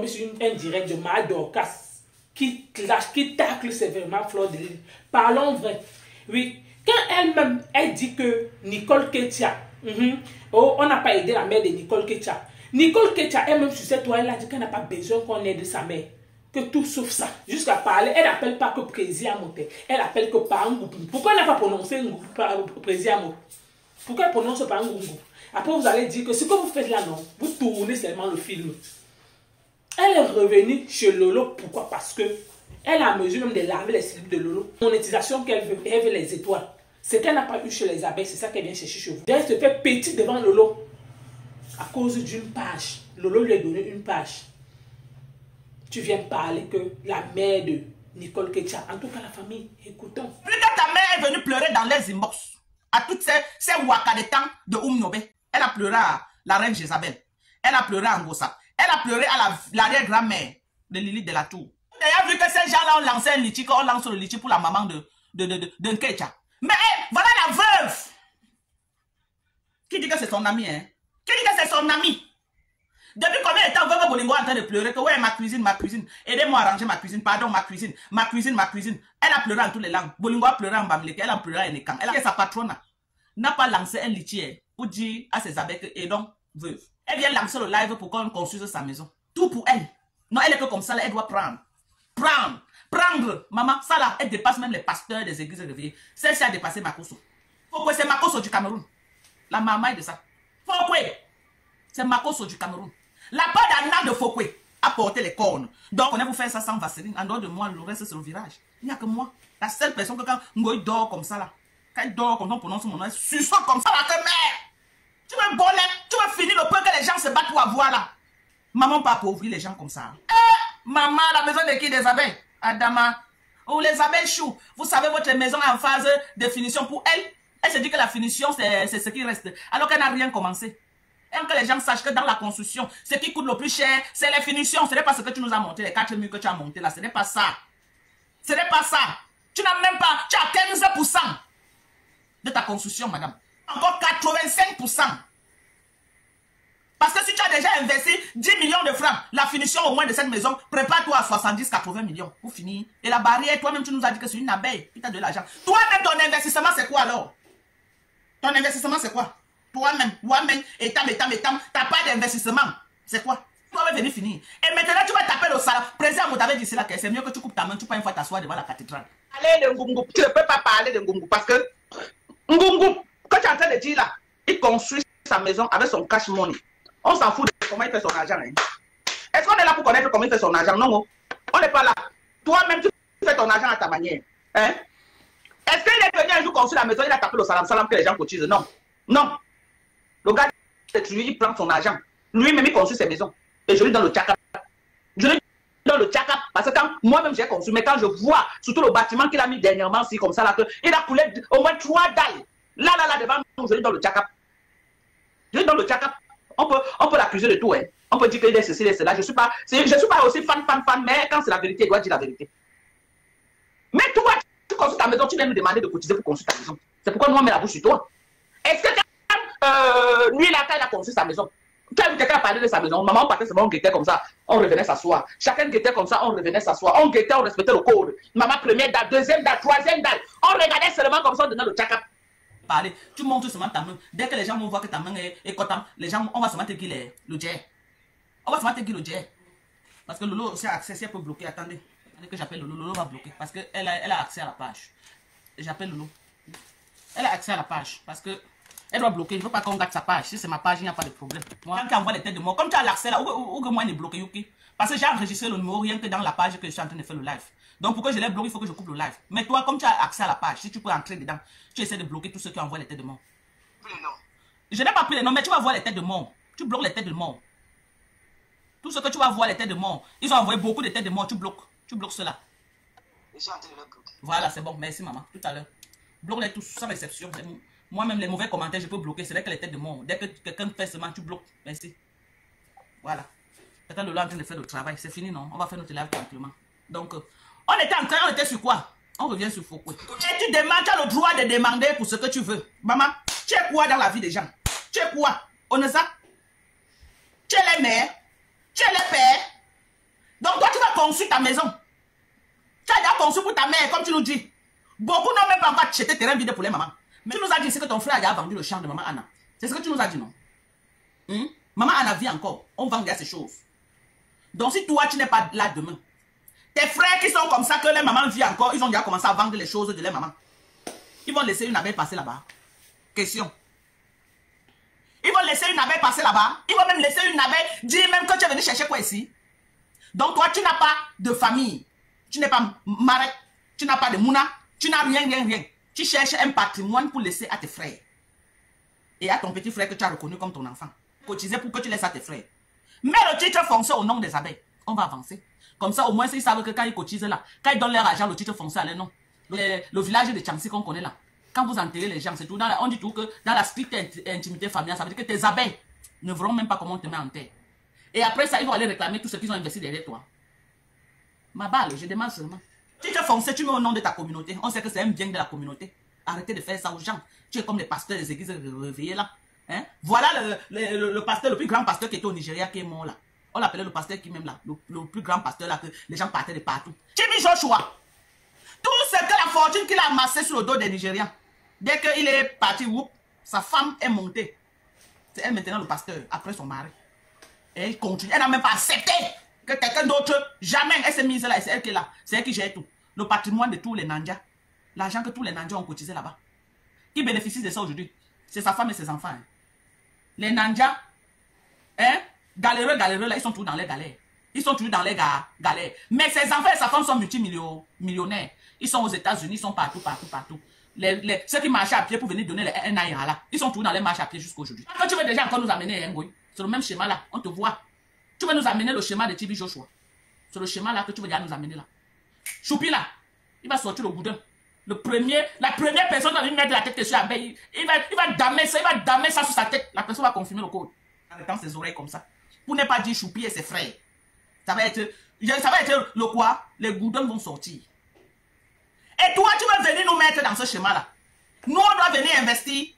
tombé sur un direct de Mara Dorcas qui clash, qui tacle sévèrement Fleur de Lys. Parlons vrai. Oui, quand elle-même, elle dit que Nicole Ketia, oh, on n'a pas aidé la mère de Nicole Ketia. Nicole Ketia, elle-même sur cette toile, elle a dit qu'elle n'a pas besoin qu'on aide sa mère. Que tout sauf ça. Jusqu'à parler, elle n'appelle pas que Président Moté. Elle appelle que Pangou. Pourquoi elle n'a pas prononcé Président Moté? Pourquoi elle prononce Pangou? Après, vous allez dire que ce que vous faites là, non, vous tournez seulement le film. Elle est revenue chez Lolo. Pourquoi? Parce que elle a mesure même de laver les slips de Lolo. Monétisation qu'elle veut, elle veut les étoiles. Ce qu'elle n'a pas eu chez les abeilles, c'est ça qu'elle vient chercher chez vous. Elle se fait petite devant Lolo à cause d'une page. Lolo lui a donné une page. Tu viens parler que la mère de Nicole Ketia, en tout cas la famille, écoutons. Plus que ta mère est venue pleurer dans les inbox à toutes ces waka de temps de Oumnobe. Elle a pleuré à la reine Jézabel. Elle a pleuré à Ngossa. Elle a pleuré à l'arrière-grand-mère de Lily de la Tour. Tu as vu que ces gens-là ont lancé un litchi, qu'on lance le litchi pour la maman de Nkecha. Mais voilà la veuve. Qui dit que c'est son ami, hein? Qui dit que c'est son ami? Depuis combien de temps veuve Bolingo est en train de pleurer que ouais, ma cuisine, aidez-moi à ranger ma cuisine, pardon, ma cuisine. Elle a pleuré en toutes les langues. Bolingo a pleuré en Bamileke, elle a pleuré en Ekan. Elle a sa patronne n'a pas lancé un litchi pour dire à ses abeilles et donc veuve. Elle vient lancer le live pour qu'on construise sa maison. Tout pour elle. Non, elle est que comme ça, elle doit prendre. Prendre. Maman, ça là, elle dépasse même les pasteurs des églises réveillées. Celle-ci a dépassé Makoso. Pourquoi c'est Makoso du Cameroun? La maman de ça. Pourquoi? C'est Makoso du Cameroun. La part d'Anna de Fokwe a porté les cornes. Donc, on est vous faire ça sans vaseline. En dehors de moi, le reste, c'est le virage. Il n'y a que moi. La seule personne que quand Ngoï dort comme ça là, quand il dort, quand on prononce mon nom, elle suçoit comme ça là que mère. Tu veux voler, tu veux finir le peu que les gens se battent pour avoir là. Maman pas appauvrir les gens comme ça. Maman, la maison de qui des abeilles? Adama. Ou les abeilles choux. Vous savez, votre maison est en phase de finition pour elle. Elle se dit que la finition, c'est ce qui reste. Alors qu'elle n'a rien commencé. Et que les gens sachent que dans la construction, ce qui coûte le plus cher, c'est les finitions. Ce n'est pas ce que tu nous as monté, les 4 murs que tu as monté là. Ce n'est pas ça. Ce n'est pas ça. Tu n'as même pas, tu as 15% de ta construction, madame. Encore 85%. Parce que si tu as déjà investi 10 millions de francs, la finition au moins de cette maison, prépare-toi à 70-80 millions pour finir. Et la barrière, toi-même, tu nous as dit que c'est une abeille qui t'a de l'argent. Toi-même, ton investissement, c'est quoi alors? Ton investissement, c'est quoi? Toi-même, étam, t'as pas d'investissement. C'est quoi? Tu vas venir finir. Et maintenant, tu vas taper le salaire. Président, vous t'avez dit cela, que c'est mieux que tu coupes ta main, tu peux une fois t'asseoir devant la cathédrale. Allez, de Ngungu, tu ne peux pas parler de Ngungu parce que Ngungu, quand tu es en train de dire là, il construit sa maison avec son cash money. On s'en fout de comment il fait son argent. Hein? Est-ce qu'on est là pour connaître comment il fait son argent? Non, on n'est pas là. Toi-même, tu fais ton argent à ta manière. Hein? Est-ce qu'il est venu un jour construire la maison, il a tapé le salam que les gens cotisent? Non. Non. Le gars, lui, il prend son argent. Lui-même, il construit ses maisons. Et je lui donne le tchakap. Je lui donne le tchakap. Parce que quand moi-même j'ai construit, mais quand je vois surtout le bâtiment qu'il a mis dernièrement, si comme ça, là, il a coulé au moins 3 dalles. Là, devant nous, je lui donne le tchakap. Je lui donne le tchakap. On peut l'accuser de tout. Hein. On peut dire qu'il est ceci, il est cela. Je ne suis pas aussi fan, mais quand c'est la vérité, il doit dire la vérité. Mais toi, tu construis ta maison, tu viens nous demander de cotiser pour construire ta maison. C'est pourquoi nous, on met la bouche sur toi. Est-ce que lui, là, quand il a construit sa maison, tu as vu quelqu'un parler de sa maison, maman, on partait seulement, on guettait comme ça, on revenait s'asseoir. Chacun guettait comme ça, on revenait s'asseoir. On guettait, on respectait le code. Maman, première date, deuxième date, troisième date. On regardait seulement comme ça, on donnait le tchakap. Parler, tu montres seulement ta main. Dès que les gens vont voir que ta main est contente, les gens, on va seulement te dire le jet. On va seulement te dire le jet. Parce que Lolo aussi a accès, si elle peut bloquer, attendez. Attendez que j'appelle Lolo, Lolo va bloquer. Parce qu'elle a accès à la page. J'appelle Lolo. Elle a accès à la page. Parce que elle doit bloquer. Je ne veux pas qu'on garde sa page. Si c'est ma page, il n'y a pas de problème. Moi, quand tu envoies les têtes de mort, comme tu as l'accès là, où que moi, il est bloqué, ok? Parce que j'ai enregistré le numéro rien que dans la page que je suis en train de faire le live. Donc, pour que je les bloque, il faut que je coupe le live. Mais toi, comme tu as accès à la page, si tu peux entrer dedans, tu essaies de bloquer tous ceux qui envoient les têtes de mort. Je n'ai pas pris les noms, mais tu vas voir les têtes de mort. Tu bloques les têtes de mort. Tous ceux que tu vas voir les têtes de mort, ils ont envoyé beaucoup de têtes de mort. Tu bloques. Tu bloques cela. Voilà, c'est bon. Merci, maman. Tout à l'heure. Bloque-les tous, sans exception. Moi-même, les mauvais commentaires, je peux bloquer. C'est là que les têtes de mort. Dès que quelqu'un fait seulement, tu bloques. Merci. Voilà. Peut-être le là en train de faire le travail. C'est fini, non? On va faire notre live tranquillement. Donc, on était sur quoi? On revient sur Fokwe. Et tu demandes, tu as le droit de demander pour ce que tu veux. Maman, tu es quoi dans la vie des gens? Tu es quoi? On est ça? Tu es les mères? Tu es les pères? conçu ta maison. Tu as déjà conçu pour ta mère, comme tu nous dis. Beaucoup n'ont même pas encore acheté terrain vide pour les mamans. Mais tu nous as dit que ton frère a déjà vendu le champ de maman Anna. C'est ce que tu nous as dit, non? Maman Anna vit encore. On vend déjà ces choses. Donc si toi, tu n'es pas là demain, tes frères qui sont comme ça, que les mamans vivent encore, ils ont déjà commencé à vendre les choses de les mamans. Ils vont laisser une abeille passer là-bas. Question. Ils vont laisser une abeille passer là-bas. Ils vont même laisser une abeille dire même que tu es venu chercher quoi ici. Donc toi, tu n'as pas de famille. Tu n'es pas marek. Tu n'as pas de mouna. Tu n'as rien. Tu cherches un patrimoine pour laisser à tes frères. Et à ton petit frère que tu as reconnu comme ton enfant. Cotiser pour que tu laisses à tes frères. Mais le titre foncier au nom des abeilles. On va avancer. Comme ça, au moins, ils savent que quand ils cotisent là, quand ils donnent leur argent, le titre foncier à leur nom. Le village de Tchansi qu'on connaît là. Quand vous enterrez les gens, c'est tout. On dit tout que dans la stricte intimité familiale, ça veut dire que tes abeilles ne verront même pas comment on te met en terre. Et après ça, ils vont aller réclamer tout ce qu'ils ont investi derrière toi. Ma balle, je demande seulement. Titre foncier, tu mets au nom de ta communauté. On sait que c'est un bien de la communauté. Arrêtez de faire ça aux gens. Tu es comme les pasteurs des églises réveillés là. Hein? Voilà le pasteur, le plus grand pasteur qui était au Nigeria qui est mort là. On l'appelait le pasteur qui même là. Le plus grand pasteur là que les gens partaient de partout. Jimmy Joshua. Tout ce que la fortune qu'il a amassé sur le dos des Nigériens. Dès qu'il est parti, sa femme est montée. C'est elle maintenant le pasteur, après son mari. Et elle continue. Elle n'a même pas accepté que quelqu'un d'autre, jamais elle s'est mise là. C'est elle qui est là. C'est elle qui gère tout. Le patrimoine de tous les Nandias. L'argent que tous les Nandias ont cotisé là-bas. Qui bénéficie de ça aujourd'hui? C'est sa femme et ses enfants. Hein. Les Nandias, galéreux, là, ils sont tous dans les galères. Ils sont toujours dans les galères. Mais ses enfants et sa femme sont multimillionnaires. Ils sont aux États-Unis, ils sont partout. Ceux qui marchaient à pied pour venir donner un naira là, ils sont toujours dans les marches à pied jusqu'à aujourd'hui. Quand tu veux déjà encore nous amener un goy, c'est le même schéma là, on te voit. Tu veux nous amener le schéma de Tibi Joshua. C'est le schéma là que tu veux déjà nous amener là. Choupi là, il va sortir le boudin. La première personne qui va lui mettre la tête sur la baie, il va damer ça sur sa tête. La personne va confirmer le code. En mettant ses oreilles comme ça. Pour ne pas dire Choupi et ses frères. Ça va être le quoi? Les goudins vont sortir. Et toi, tu vas venir nous mettre dans ce schéma-là. Nous, on doit venir investir.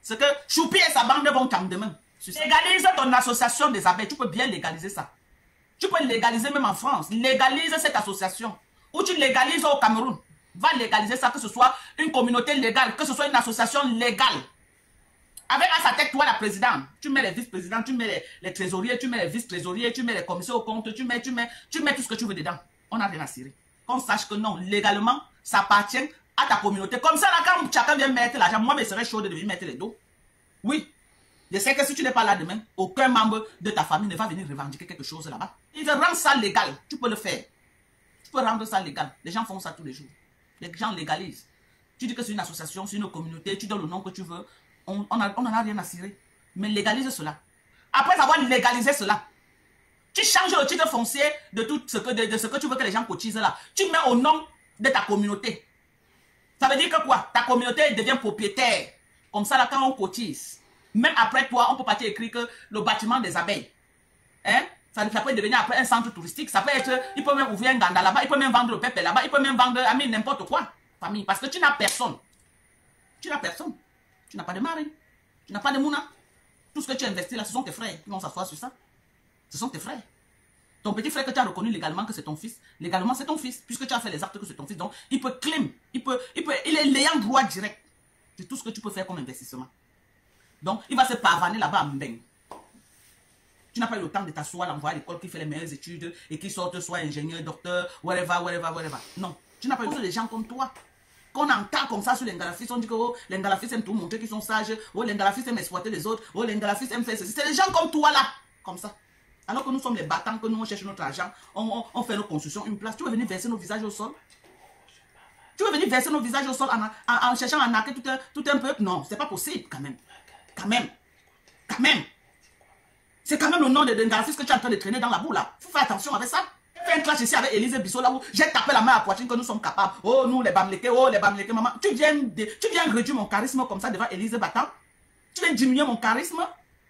Ce que Choupi et sa bande vont t'en demain. Légalise ton association des abeilles. Tu peux bien légaliser ça. Tu peux légaliser même en France. Légalise cette association. Ou tu légalises au Cameroun. Va légaliser ça, que ce soit une communauté légale, que ce soit une association légale. Avec à sa tête, toi, la présidente, tu mets les vice-présidents, tu mets les trésoriers, tu mets les vice-trésoriers, tu mets les commissaires au compte, tu mets tout ce que tu veux dedans. On n'a rien à cirer. Qu'on sache que non, légalement, ça appartient à ta communauté. Comme ça, là, quand chacun vient mettre l'argent, moi, je serais chaud de venir mettre les dos. Oui. Je sais que si tu n'es pas là demain, aucun membre de ta famille ne va venir revendiquer quelque chose là-bas. Il te rend ça légal. Tu peux le faire. Tu peux rendre ça légal. Les gens font ça tous les jours. Les gens légalisent. Tu dis que c'est une association, c'est une communauté, tu donnes le nom que tu veux. On n'en a rien à cirer. Mais légalise cela. Après avoir légalisé cela, tu changes le titre foncier de ce que tu veux que les gens cotisent là. Tu mets au nom de ta communauté. Ça veut dire que quoi? Ta communauté devient propriétaire. Comme ça, là, quand on cotise, même après toi, on peut partir écrire que le bâtiment des abeilles. Hein? Ça peut devenir après un centre touristique. Ça peut être, il peut même ouvrir un ganda là-bas, il peut même vendre le pépé là-bas, il peut même vendre n'importe quoi. Famille. Parce que tu n'as personne. Tu n'as personne. Tu n'as pas de mari. Tu n'as pas de mouna. Tout ce que tu as investi là, ce sont tes frères qui vont s'asseoir sur ça. Ce sont tes frères. Ton petit frère que tu as reconnu légalement que c'est ton fils, légalement c'est ton fils, puisque tu as fait les actes que c'est ton fils. Donc, il peut claim, il est l'ayant droit direct. C'est tout ce que tu peux faire comme investissement. Donc, il va se pavaner là-bas à Mbeng. Tu n'as pas eu le temps de t'asseoir, l'envoyer à l'école qui fait les meilleures études et qui sortent soit ingénieur, docteur, whatever. Non, tu n'as pas eu des gens comme toi. Qu'on entend comme ça sur les Ngalafis, on dit que oh, les Ngalafis aiment tout montrer qu'ils sont sages, oh, les Ngalafis aiment exploiter les autres, oh, les Ngalafis aiment faire ceci. C'est des gens comme toi là, comme ça. Alors que nous sommes les battants, que nous on cherche notre argent, on fait nos constructions, une place. Tu veux venir verser nos visages au sol? Tu veux venir verser nos visages au sol en cherchant à arnaquer tout un peuple? Non, c'est pas possible quand même. Quand même. C'est quand même le nom de Ngalafis que tu es en train de traîner dans la boue là. Faut faire attention avec ça. Fais un clash ici avec Élise Bissot là où j'ai tapé la main à la poitrine que nous sommes capables. Oh, nous les Bamlékés, maman. Tu viens réduire mon charisme comme ça devant Élise Battant. Tu viens diminuer mon charisme.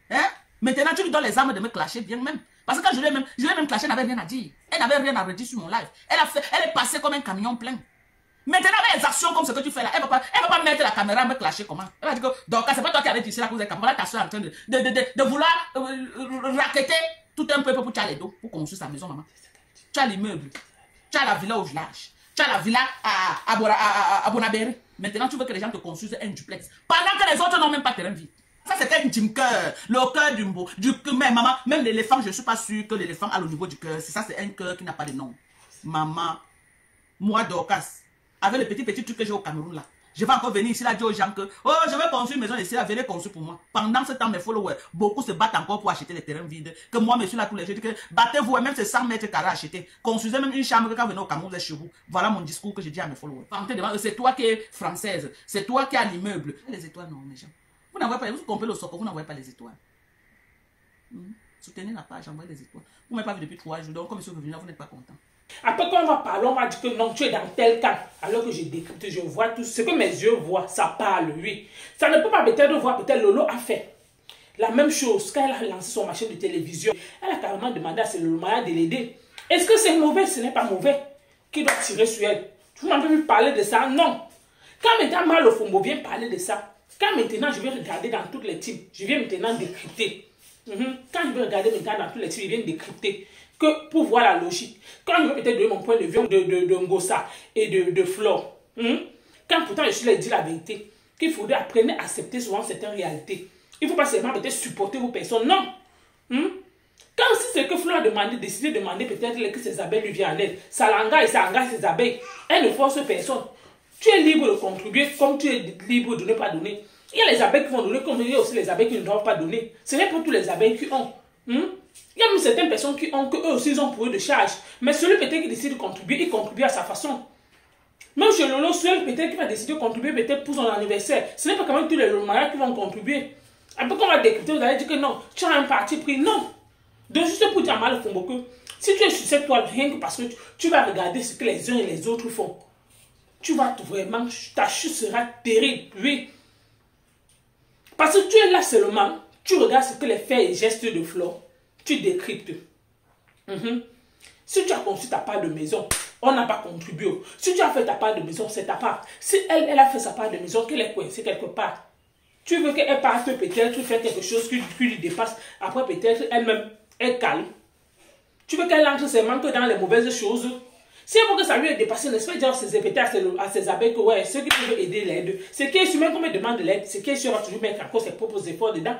Hein? Maintenant, tu lui donnes les armes de me clasher bien même. Parce que quand je l'ai même clashé, elle n'avait rien à dire. Elle n'avait rien à redire sur mon live. Elle est passée comme un camion plein. Maintenant, avec les actions comme ce que tu fais là, elle ne va pas mettre la caméra et me clasher comment? Elle va dire que, donc, c'est pas toi qui avais dit ça, que vous êtes capable, ta soeur en train de vouloir raqueter tout un peuple pour tirer les dos, pour construire sa maison, maman. Tu as l'immeuble. Tu as la villa au village. Tu as la villa à Bonabéré. Maintenant, tu veux que les gens te construisent un duplex. Pendant que les autres n'ont même pas terrain vide. Ça, c'est un intime cœur. Le cœur du mot. Mais maman, même l'éléphant, je ne suis pas sûre que l'éléphant a le niveau du cœur. Ça, c'est un cœur qui n'a pas de nom. Maman, moi, Dorcas, avec le petit truc que j'ai au Cameroun là, je vais encore venir ici là dire aux gens que oh, je vais construire une maison ici là, venez construire pour moi. Pendant ce temps, mes followers, beaucoup se battent encore pour acheter les terrains vides. Que moi, monsieur là, tous les jours, je dis que battez-vous, et même c'est 100 mètres carrés à acheter. Construisez même une chambre que quand vous venez au Cameroun, vous êtes chez vous. Voilà mon discours que je dis à mes followers. C'est toi qui es française, c'est toi qui as l'immeuble. Les étoiles, non, mes gens. Vous n'envoyez pas, vous comprenez le socle, vous n'envoyez pas les étoiles. Soutenez la page, envoyez les étoiles. Vous ne m'avez pas vu depuis 3 jours, donc comme monsieur revenu là, vous n'êtes pas content. Après, quand on va parler, on va dire que non, tu es dans tel cas. Alors que je décrypte, je vois tout ce que mes yeux voient, ça parle, oui. Ça ne peut pas peut-être voir, peut-être Lolo a fait la même chose quand elle a lancé son machin de télévision. Elle a carrément demandé à ses moyens de l'aider. Est-ce que c'est mauvais? Ce n'est pas mauvais. Qui doit tirer sur elle? Vous m'avez vu parler de ça? Non. Quand maintenant Malo Fombo vient parler de ça, quand maintenant je vais regarder dans toutes les teams, je viens maintenant décrypter. Quand je vais regarder maintenant dans tous les teams, je viens décrypter. Que pour voir la logique. Quand je vais peut-être donner mon point de vue de Ngosa et de Flore, quand pourtant je suis là et dis la vérité, qu'il faudrait apprendre à accepter souvent certaines réalités. Il ne faut pas seulement peut-être supporter vos personnes, non. Quand si c'est que Flore a demandé, décidé de demander peut-être que ses abeilles lui viennent en aide, ça l'engage, ça engage ses abeilles, elle ne force personne. Tu es libre de contribuer comme tu es libre de ne pas donner. Il y a les abeilles qui vont donner comme il y a aussi les abeilles qui ne doivent pas donner. Ce n'est pas tous les abeilles qui ont. Il y a même certaines personnes qui ont, que eux aussi ils ont pour eux de charge. Mais celui peut-être qui décide de contribuer, il contribue à sa façon. Même chez Lolo, celui peut-être qui va décider de contribuer peut-être pour son anniversaire. Ce n'est pas quand même tous les mariages qui vont contribuer. Après qu'on va décrypter, vous allez dire que non, tu as un parti pris. Non. Donc juste pour dire à Mal Fombo que si tu es sur cette toile, rien que parce que tu vas regarder ce que les uns et les autres font, tu vas vraiment, ta chute sera terrible. Oui. Parce que tu es là seulement, tu regardes ce que les faits et gestes de Flore. Tu décryptes. Si tu as construit ta part de maison, on n'a pas contribué. Si tu as fait ta part de maison, c'est ta part. Si elle a fait sa part de maison, qu'elle est coincée quelque part, tu veux qu'elle parte peut-être faire quelque chose qui lui dépasse. Après, peut-être elle-même, elle calme. Tu veux qu'elle entre seulement que dans les mauvaises choses. Si elle veut que ça lui est dépassé, n'est-ce pas dire à ses abeilles que ouais, ceux qui peuvent aider l'aide, ce qui est sûr, même comme elle demande de l'aide, ce qui est sûr va toujours mettre encore ses propres efforts dedans.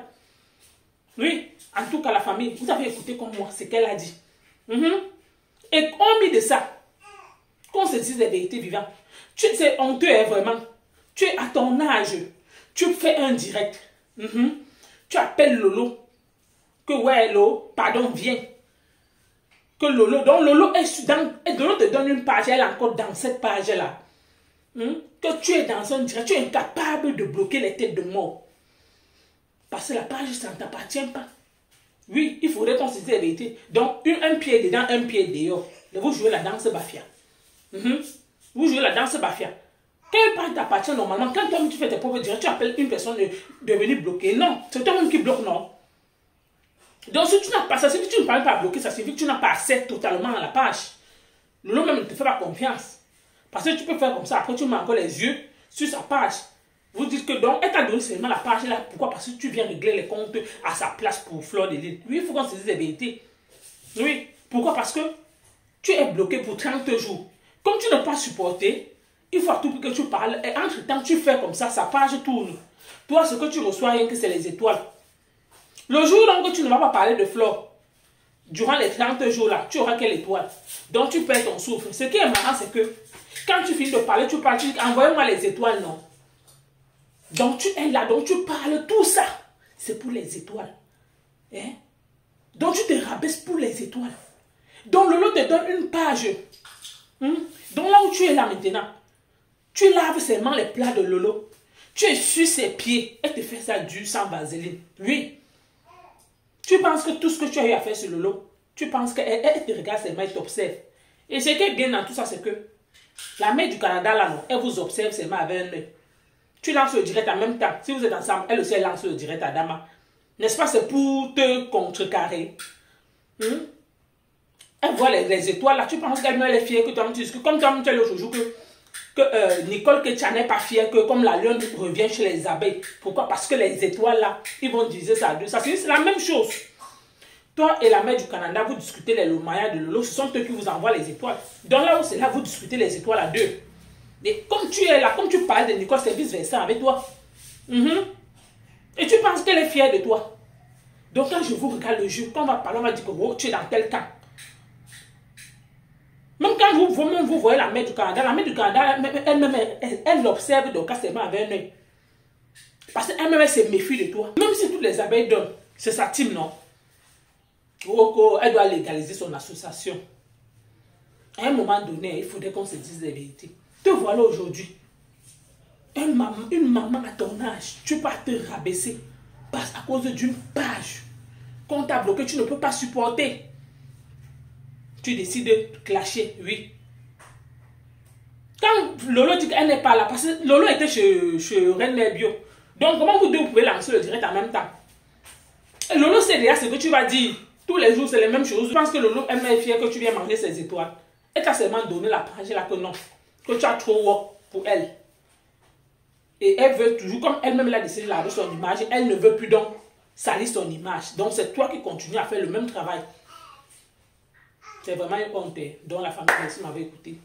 Oui, en tout cas, la famille, vous avez écouté comme moi ce qu'elle a dit. Et hormis de ça, qu'on se dise les vérités vivantes, c'est honteux, hein, vraiment. Tu es à ton âge, tu fais un direct. Tu appelles Lolo, que ouais, Lolo, pardon, viens. Que Lolo, donc Lolo est dans, et Lolo te donne une page, elle est encore dans cette page-là. Que tu es dans un direct, tu es incapable de bloquer les têtes de mort. Parce que la page, ça ne t'appartient pas. Oui, il faudrait qu'on se dise la vérité. Donc, un pied dedans, un pied dehors. Vous jouez la danse Bafia. Vous jouez la danse Bafia. Quand une page t'appartient normalement, quand toi tu fais tes propres directs, tu appelles une personne de venir bloquer. Non, c'est toi-même qui bloque, non. Donc, si tu n'as pas ça, si tu ne parles pas à bloquer, ça signifie que tu n'as pas accès totalement à la page. Lolo même ne te fait pas confiance. Parce que tu peux faire comme ça, après tu mets encore les yeux sur sa page. Vous dites que donc, elle t'a donné seulement la page là. Pourquoi? Parce que tu viens régler les comptes à sa place pour Flore de Lille. Oui, il faut qu'on se dise la vérité. Oui. Pourquoi? Parce que tu es bloqué pour 30 jours. Comme tu n'as pas supporté, il faut à tout prix que tu parles. Et entre-temps, tu fais comme ça, sa page tourne. Toi, ce que tu reçois, rien que c'est les étoiles. Le jour donc tu ne vas pas parler de Flore, durant les 30 jours là, tu auras quelle étoile? Donc tu perds ton souffle. Ce qui est marrant, c'est que quand tu finis de parler, tu parles, tu dis envoyez-moi les étoiles, non. Donc tu es là, donc tu parles, tout ça, c'est pour les étoiles. Hein? Donc tu te rabaisses pour les étoiles. Donc Lolo te donne une page. Donc là où tu es là maintenant, tu laves seulement les plats de Lolo. Tu es sur ses pieds. Elle te fait ça dur sans vaseline. Oui. Tu penses que tout ce que tu as eu à faire sur Lolo, tu penses qu'elle te regarde seulement, elle t'observe. Et ce qui est bien dans tout ça, c'est que la mère du Canada, là, non, elle vous observe seulement avec un œil. Tu lances le direct en même temps. Si vous êtes ensemble, elle aussi elle lance le direct à Dama. N'est-ce pas? C'est pour te contrecarrer. Elle voit les étoiles là. Tu penses qu'elle est fière que toi, comme toi, tu as l'autre jour que Nicole Ketia n'est pas fière que comme la lune revient chez les abeilles. Pourquoi? Parce que les étoiles là, ils vont diviser ça à deux. Ça c'est la même chose. Toi et la mère du Canada, vous discutez les moyens de Lolo. Ce sont eux qui vous envoient les étoiles. Donc là où c'est là, vous discutez les étoiles à deux. Et comme tu es là, comme tu parles de Nicole, c'est vice-versa avec toi. Et tu penses qu'elle est fière de toi. Donc quand je vous regarde le jeu, quand on va parler, on va dire que oh, tu es dans tel camp. Même quand vous voyez la mère du Canada, elle-même, elle l'observe donc seulement avec un œil. Parce qu'elle-même, elle se méfie de toi. Même si toutes les abeilles donnent, c'est sa team, non? Oh, elle doit légaliser son association. À un moment donné, il faudrait qu'on se dise la vérité. Te voilà aujourd'hui. Une maman à ton âge, tu vas te rabaisser à cause d'une page comptable que tu ne peux pas supporter. Tu décides de clasher, oui. Quand Lolo dit qu'elle n'est pas là, parce que Lolo était chez Reine Mère Bio. Donc, comment vous deux vous pouvez lancer le direct en même temps? Et Lolo sait déjà ce que tu vas dire. Tous les jours, c'est les mêmes choses. Je pense que Lolo est fière que tu viens manger ses étoiles. Elle t'a seulement donné la page là que non. Que tu as trop work pour elle. Et elle veut toujours, comme elle-même l'a décidé de laver son image, elle ne veut plus donc salir son image. Donc, c'est toi qui continues à faire le même travail. C'est vraiment une honte dont la famille m'avait écouté.